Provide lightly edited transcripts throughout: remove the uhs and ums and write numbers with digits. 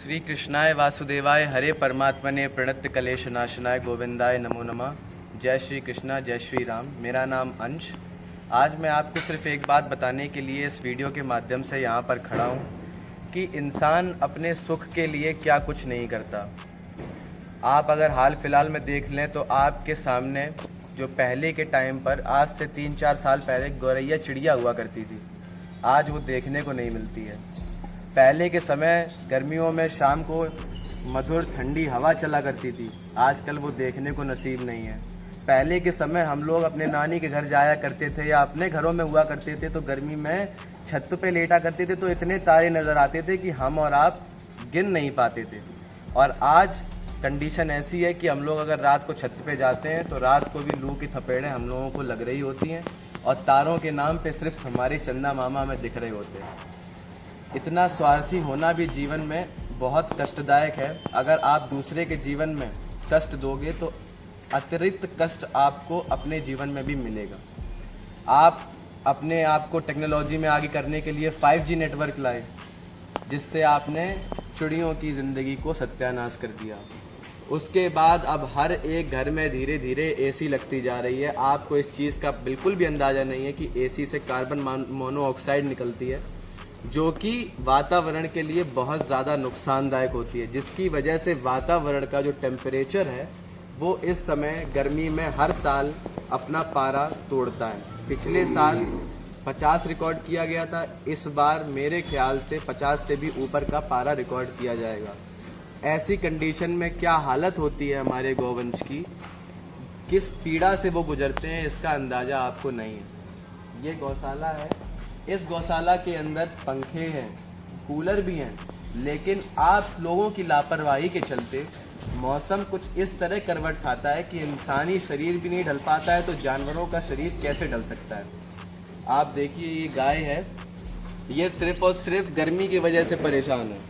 श्री कृष्णाय वासुदेवाय हरे परमात्मने प्रणत कलेश नाशनाय गोविंदाय नमो नमः। जय श्री कृष्णा, जय श्री राम। मेरा नाम अंश। आज मैं आपको सिर्फ एक बात बताने के लिए इस वीडियो के माध्यम से यहाँ पर खड़ा हूँ कि इंसान अपने सुख के लिए क्या कुछ नहीं करता। आप अगर हाल फिलहाल में देख लें तो आपके सामने जो पहले के टाइम पर आज से 3-4 साल पहले गौरैया चिड़िया हुआ करती थी, आज वो देखने को नहीं मिलती है। पहले के समय गर्मियों में शाम को मधुर ठंडी हवा चला करती थी, आजकल वो देखने को नसीब नहीं है। पहले के समय हम लोग अपने नानी के घर जाया करते थे या अपने घरों में हुआ करते थे तो गर्मी में छत पे लेटा करते थे तो इतने तारे नज़र आते थे कि हम और आप गिन नहीं पाते थे। और आज कंडीशन ऐसी है कि हम लोग अगर रात को छत पे जाते हैं तो रात को भी लू की थपेड़े हम लोगों को लग रही होती हैं और तारों के नाम पे सिर्फ हमारे चंदा मामा हमें दिख रहे होते हैं। इतना स्वार्थी होना भी जीवन में बहुत कष्टदायक है। अगर आप दूसरे के जीवन में कष्ट दोगे तो अतिरिक्त कष्ट आपको अपने जीवन में भी मिलेगा। आप अपने आप को टेक्नोलॉजी में आगे करने के लिए 5G नेटवर्क लाए, जिससे आपने चिड़ियों की ज़िंदगी को सत्यानाश कर दिया। उसके बाद अब हर एक घर में धीरे धीरे एसी लगती जा रही है। आपको इस चीज़ का बिल्कुल भी अंदाज़ा नहीं है कि एसी से कार्बन मोनोऑक्साइड निकलती है, जो कि वातावरण के लिए बहुत ज़्यादा नुकसानदायक होती है, जिसकी वजह से वातावरण का जो टेम्परेचर है वो इस समय गर्मी में हर साल अपना पारा तोड़ता है। पिछले साल 50 रिकॉर्ड किया गया था, इस बार मेरे ख्याल से 50 से भी ऊपर का पारा रिकॉर्ड किया जाएगा। ऐसी कंडीशन में क्या हालत होती है हमारे गौवंश की, किस पीड़ा से वो गुजरते हैं, इसका अंदाज़ा आपको नहीं है। ये गौशाला है, इस गौशाला के अंदर पंखे हैं, कूलर भी हैं, लेकिन आप लोगों की लापरवाही के चलते मौसम कुछ इस तरह करवट खाता है कि इंसानी शरीर भी नहीं ढल पाता है तो जानवरों का शरीर कैसे ढल सकता है। आप देखिए, ये गाय है, ये सिर्फ और सिर्फ गर्मी की वजह से परेशान है।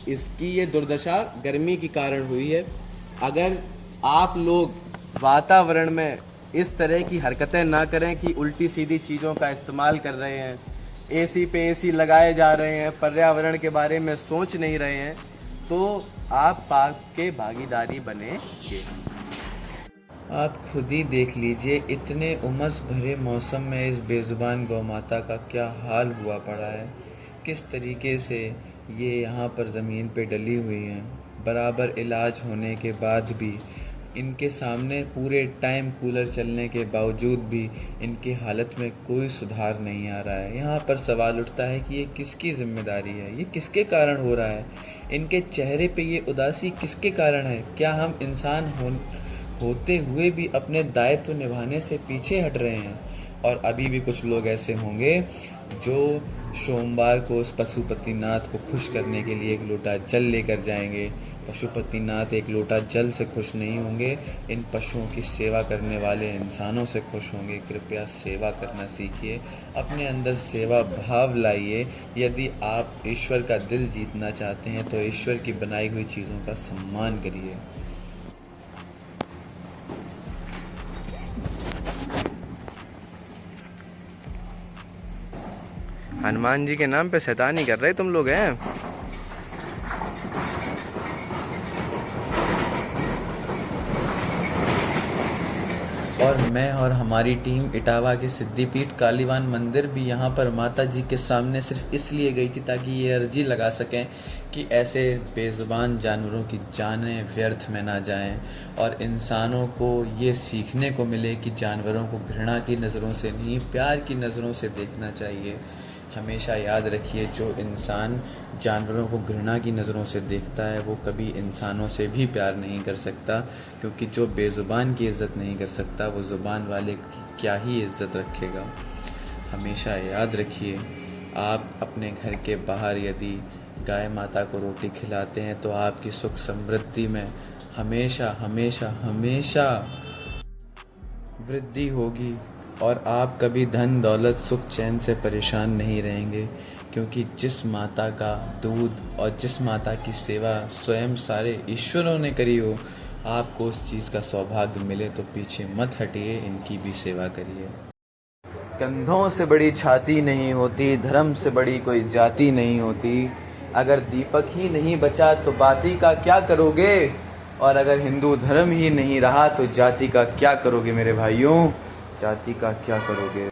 इसकी ये दुर्दशा गर्मी के कारण हुई है। अगर आप लोग वातावरण में इस तरह की हरकतें ना करें कि उल्टी सीधी चीज़ों का इस्तेमाल कर रहे हैं, एसी पे एसी लगाए जा रहे हैं, पर्यावरण के बारे में सोच नहीं रहे हैं, तो आप पाक के भागीदारी बनेंगे। आप खुद ही देख लीजिए, इतने उमस भरे मौसम में इस बेजुबान गौ माता का क्या हाल हुआ पड़ा है। किस तरीके से ये यहाँ पर ज़मीन पे डली हुई हैं। बराबर इलाज होने के बाद भी इनके सामने पूरे टाइम कूलर चलने के बावजूद भी इनकी हालत में कोई सुधार नहीं आ रहा है। यहाँ पर सवाल उठता है कि ये किसकी जिम्मेदारी है, ये किसके कारण हो रहा है, इनके चेहरे पे ये उदासी किसके कारण है। क्या हम इंसान होते हुए भी अपने दायित्व निभाने से पीछे हट रहे हैं? और अभी भी कुछ लोग ऐसे होंगे जो सोमवार को उस पशुपतिनाथ को खुश करने के लिए एक लोटा जल लेकर जाएंगे। पशुपतिनाथ एक लोटा जल से खुश नहीं होंगे, इन पशुओं की सेवा करने वाले इंसानों से खुश होंगे। कृपया सेवा करना सीखिए, अपने अंदर सेवा भाव लाइए। यदि आप ईश्वर का दिल जीतना चाहते हैं तो ईश्वर की बनाई हुई चीज़ों का सम्मान करिए। हनुमान जी के नाम पे शैतानी कर रहे तुम लोग हैं। और मैं और हमारी टीम इटावा के सिद्धिपीठ कालीवान मंदिर भी यहाँ पर माता जी के सामने सिर्फ इसलिए गई थी ताकि ये अर्जी लगा सकें कि ऐसे बेजुबान जानवरों की जानें व्यर्थ में ना जाएं और इंसानों को ये सीखने को मिले कि जानवरों को घृणा की नज़रों से नहीं, प्यार की नज़रों से देखना चाहिए। हमेशा याद रखिए, जो इंसान जानवरों को घृणा की नज़रों से देखता है वो कभी इंसानों से भी प्यार नहीं कर सकता, क्योंकि जो बेज़ुबान की इज़्ज़त नहीं कर सकता वो ज़ुबान वाले की क्या ही इज़्ज़त रखेगा। हमेशा याद रखिए, आप अपने घर के बाहर यदि गाय माता को रोटी खिलाते हैं तो आपकी सुख समृद्धि में हमेशा हमेशा हमेशा वृद्धि होगी और आप कभी धन दौलत सुख चैन से परेशान नहीं रहेंगे, क्योंकि जिस माता का दूध और जिस माता की सेवा स्वयं सारे ईश्वरों ने करी हो, आपको उस चीज़ का सौभाग्य मिले तो पीछे मत हटिए, इनकी भी सेवा करिए। कंधों से बड़ी छाती नहीं होती, धर्म से बड़ी कोई जाति नहीं होती। अगर दीपक ही नहीं बचा तो बाती का क्या करोगे, और अगर हिंदू धर्म ही नहीं रहा तो जाति का क्या करोगे मेरे भाइयों, जाति का क्या करोगे।